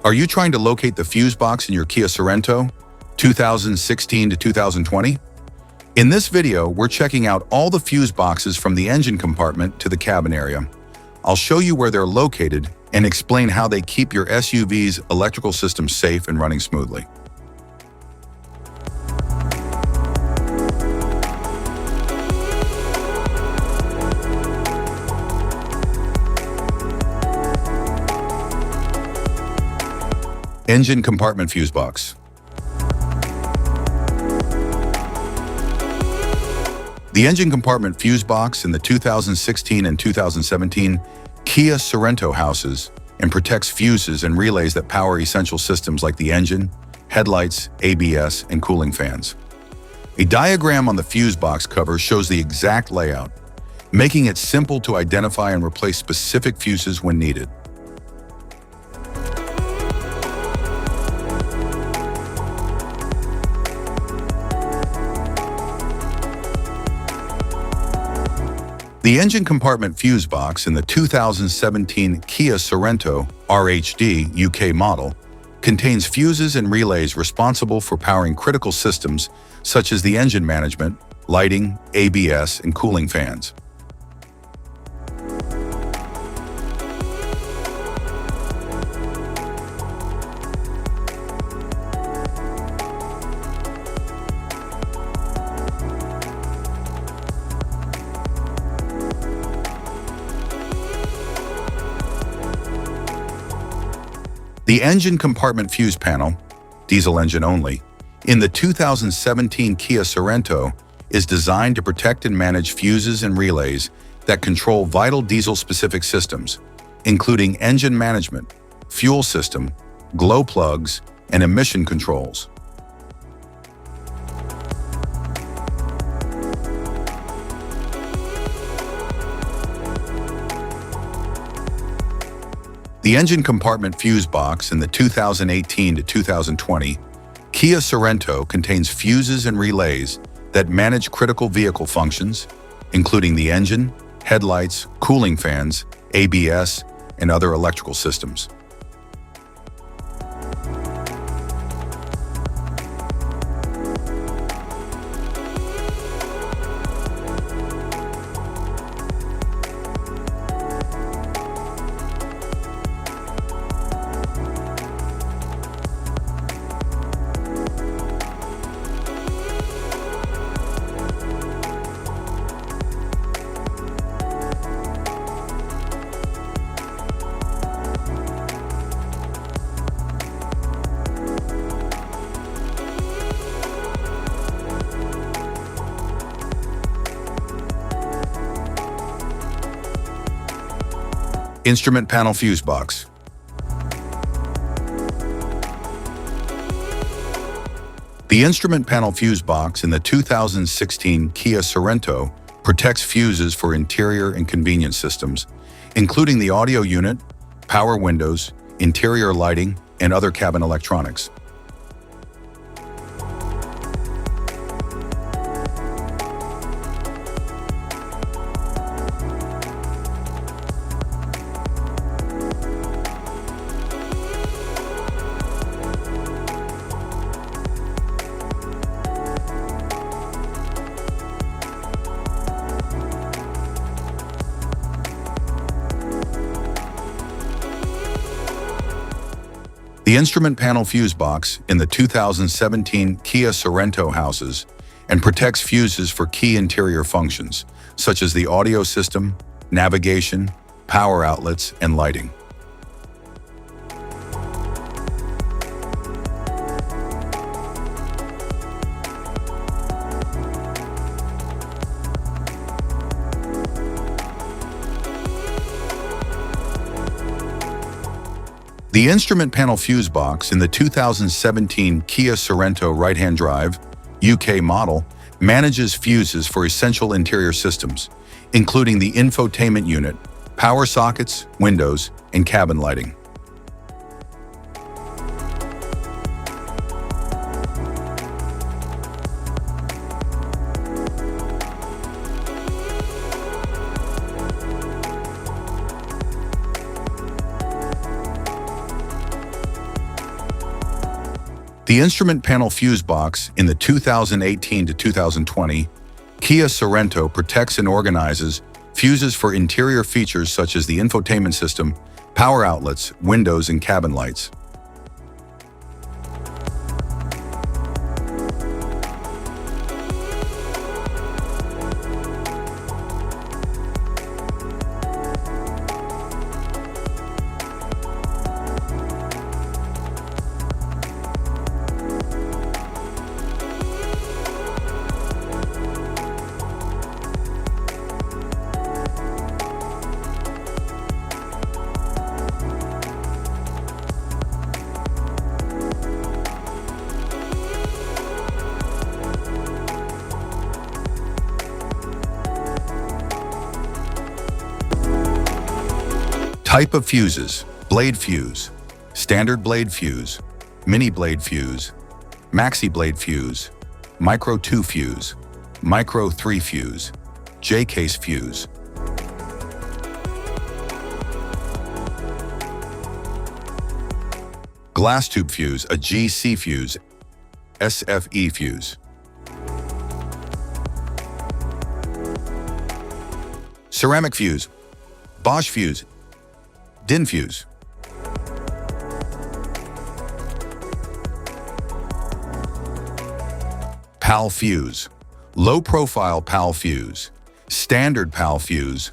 Are you trying to locate the fuse box in your Kia Sorento 2016 to 2020? In this video, we're checking out all the fuse boxes from the engine compartment to the cabin area. I'll show you where they're located and explain how they keep your SUV's electrical system safe and running smoothly. Engine compartment fuse box. The engine compartment fuse box in the 2016 and 2017 Kia Sorento houses and protects fuses and relays that power essential systems like the engine, headlights, ABS, and cooling fans. A diagram on the fuse box cover shows the exact layout, making it simple to identify and replace specific fuses when needed. The engine compartment fuse box in the 2017 Kia Sorento RHD UK model contains fuses and relays responsible for powering critical systems such as the engine management, lighting, ABS, and cooling fans. The engine compartment fuse panel, diesel engine only, in the 2017 Kia Sorento is designed to protect and manage fuses and relays that control vital diesel-specific systems, including engine management, fuel system, glow plugs, and emission controls. The engine compartment fuse box in the 2018 to 2020 Kia Sorento contains fuses and relays that manage critical vehicle functions, including the engine, headlights, cooling fans, ABS, and other electrical systems. Instrument panel fuse box. The instrument panel fuse box in the 2016 Kia Sorento protects fuses for interior and convenience systems, including the audio unit, power windows, interior lighting, and other cabin electronics. The instrument panel fuse box in the 2017 Kia Sorento houses and protects fuses for key interior functions, such as the audio system, navigation, power outlets, and lighting. The instrument panel fuse box in the 2017 Kia Sorento right-hand drive UK model manages fuses for essential interior systems, including the infotainment unit, power sockets, windows, and cabin lighting. The instrument panel fuse box in the 2018 to 2020 Kia Sorento protects and organizes fuses for interior features such as the infotainment system, power outlets, windows, and cabin lights. Type of fuses: blade fuse, standard blade fuse, mini blade fuse, maxi blade fuse, micro 2 fuse, micro 3 fuse, J-case fuse. Glass tube fuse, a GC fuse, SFE fuse. Ceramic fuse, Bosch fuse, DIN fuse. PAL fuse, low profile PAL fuse, standard PAL fuse.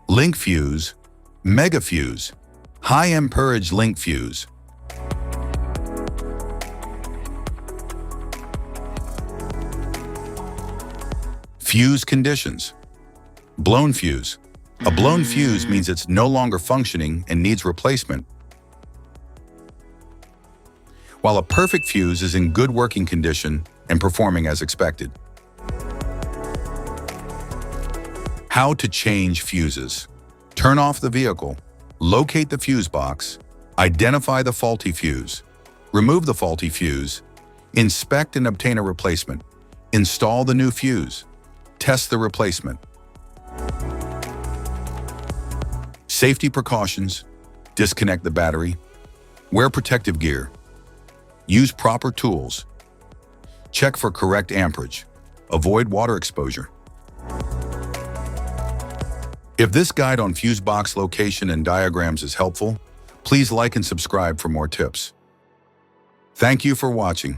Link fuse, mega fuse, high amperage link fuse. Fuse conditions. Blown fuse. A blown fuse means it's no longer functioning and needs replacement, while a perfect fuse is in good working condition and performing as expected. How to change fuses. Turn off the vehicle, locate the fuse box, identify the faulty fuse, remove the faulty fuse, inspect and obtain a replacement, install the new fuse, test the replacement. Safety precautions: disconnect the battery, wear protective gear, use proper tools, check for correct amperage, avoid water exposure. If this guide on fuse box location and diagrams is helpful, please like and subscribe for more tips. Thank you for watching.